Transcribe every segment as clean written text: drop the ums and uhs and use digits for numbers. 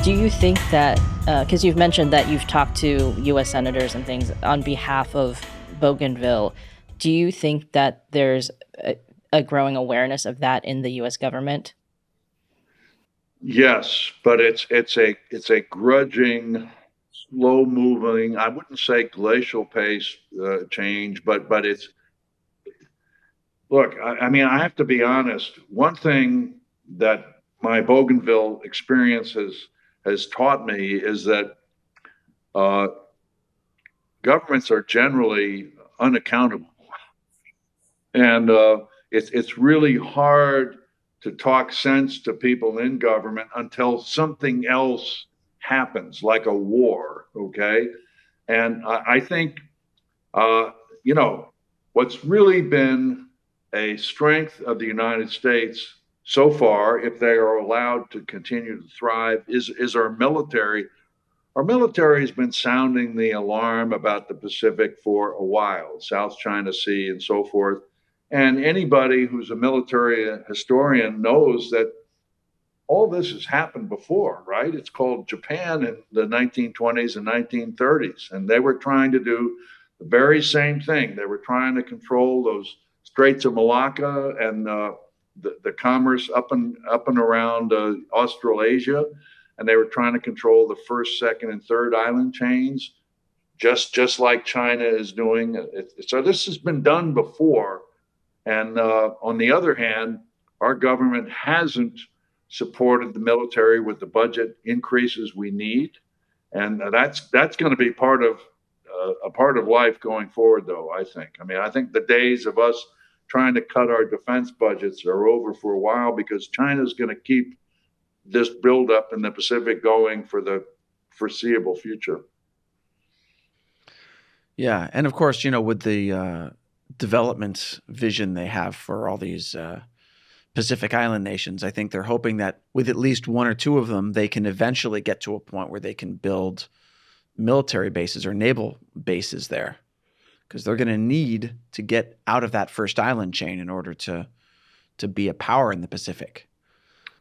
Do you think that, because you've mentioned that you've talked to U.S. senators and things on behalf of Bougainville, do you think that there's a growing awareness of that in the U.S. government? Yes, but it's a grudging, slow moving. I wouldn't say glacial pace change, but it's look. I mean, I have to be honest. One thing that my Bougainville experience has taught me is that uh, governments are generally unaccountable, and it's really hard to talk sense to people in government until something else happens, like a war. Okay, and I think uh, you know what's really been a strength of the United States so far, if they are allowed to continue to thrive, is our military. Our military has been sounding the alarm about the Pacific for a while, South China Sea and so forth. And anybody who's a military historian knows that all this has happened before, right? It's called Japan in the 1920s and 1930s. And they were trying to do the very same thing. They were trying to control those Straits of Malacca and the commerce up and around Australasia, and they were trying to control the first, second, and third island chains, just like China is doing. So this has been done before, and on the other hand, our government hasn't supported the military with the budget increases we need, and that's going to be part of a part of life going forward, though. I think. I mean, I think the days of us trying to cut our defense budgets are over for a while because China's going to keep this buildup in the Pacific going for the foreseeable future. Yeah, and of course, with the development vision they have for all these Pacific Island nations, I think they're hoping that with at least one or two of them, they can eventually get to a point where they can build military bases or naval bases there, because they're going to need to get out of that first island chain in order to be a power in the Pacific.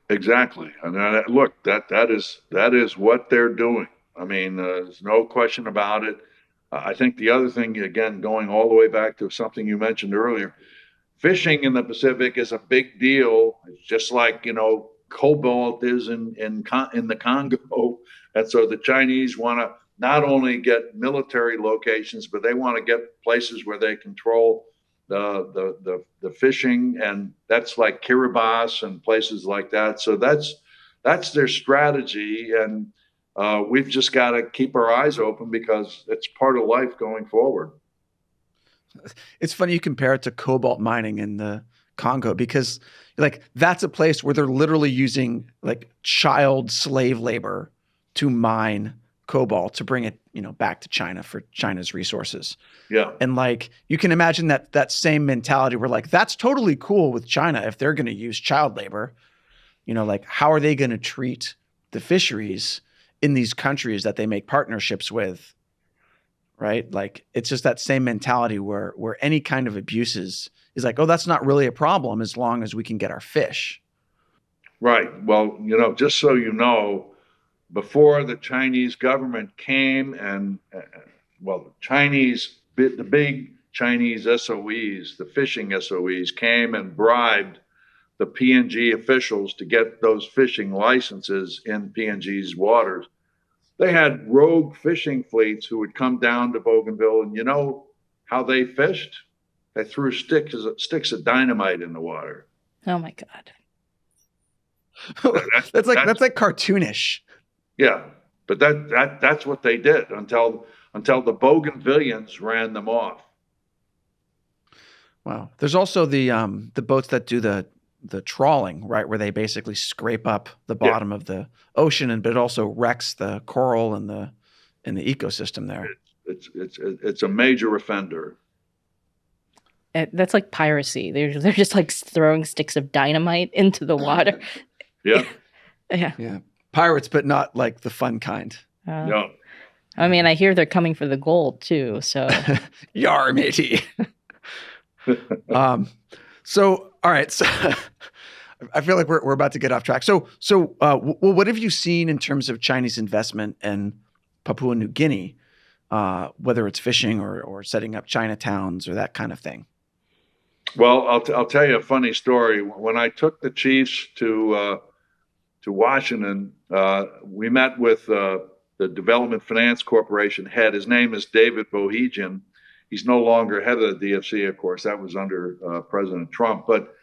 Exactly, and look, that is what they're doing. I mean, there's no question about it. I think the other thing, again, going all the way back to something you mentioned earlier, fishing in the Pacific is a big deal. It's just like cobalt is in the Congo, and so the Chinese want to not only get military locations, but they want to get places where they control the fishing, and that's like Kiribati and places like that. So that's their strategy, and we've just got to keep our eyes open because it's part of life going forward. It's funny you compare it to cobalt mining in the Congo, because that's a place where they're literally using child slave labor to mine cobalt to bring it back to China for China's resources. Yeah. And you can imagine that same mentality where that's totally cool with China if they're going to use child labor. How are they going to treat the fisheries in these countries that they make partnerships with? Right? It's just that same mentality where any kind of abuses is oh, that's not really a problem as long as we can get our fish. Right. Well, just so you know, before the Chinese government came and, the big Chinese SOEs, the fishing SOEs came and bribed the PNG officials to get those fishing licenses in PNG's waters. They had rogue fishing fleets who would come down to Bougainville, and you know how they fished? They threw sticks of dynamite in the water. Oh my God. That's like cartoonish. Yeah, but that's what they did until the Bougainvillians ran them off. Wow. There's also the boats that do the trawling, right, where they basically scrape up the bottom of the ocean, but it also wrecks the coral and the ecosystem there. It's a major offender. That's like piracy. They're just throwing sticks of dynamite into the water. Yeah. Yeah. Pirates, but not the fun kind. No. I mean, I hear they're coming for the gold too. So, yar, matey. So, all right. So, I feel like we're about to get off track. So what have you seen in terms of Chinese investment in Papua New Guinea, whether it's fishing or setting up Chinatowns or that kind of thing? Well, I'll tell you a funny story. When I took the chiefs to Washington, we met with the Development Finance Corporation head. His name is David Bohegan. He's no longer head of the DFC, of course. That was under President Trump. But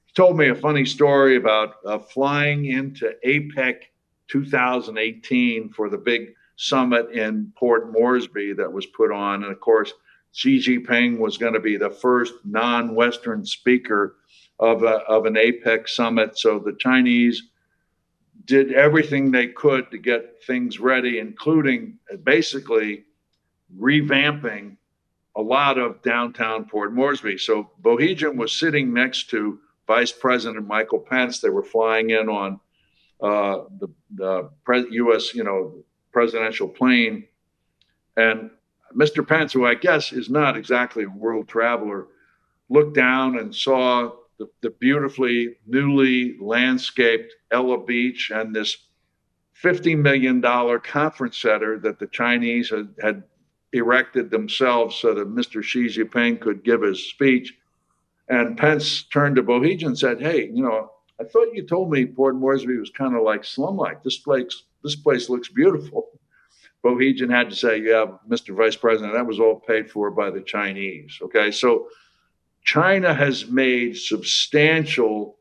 he told me a funny story about flying into APEC 2018 for the big summit in Port Moresby that was put on. And of course, Xi Jinping was going to be the first non-Western speaker of an APEC summit. So the Chinese did everything they could to get things ready, including basically revamping a lot of downtown Port Moresby. So Bohegan was sitting next to Vice President Michael Pence. They were flying in on the U.S. Presidential plane, and Mr. Pence, who I guess is not exactly a world traveler, looked down and saw the beautifully newly landscaped Ella Beach and this $50 million conference center that the Chinese had erected themselves so that Mr. Xi Jinping could give his speech. And Pence turned to Bohegan and said, "Hey, I thought you told me Port Moresby was kind of like slum-like. This place looks beautiful." Bohegan had to say, "Yeah, Mr. Vice President, that was all paid for by the Chinese." Okay, so China has made substantial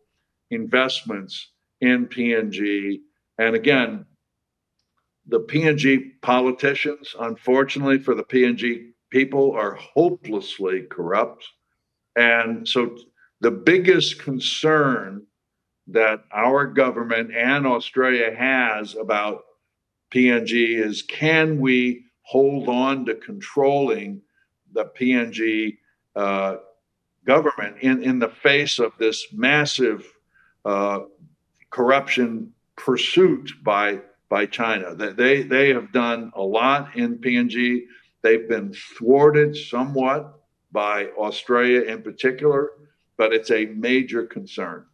investments in PNG. And again, the PNG politicians, unfortunately for the PNG people, are hopelessly corrupt. And so the biggest concern that our government and Australia has about PNG is, can we hold on to controlling the PNG government in the face of this massive corruption pursuit by China? They have done a lot in PNG. They've been thwarted somewhat by Australia in particular, but it's a major concern.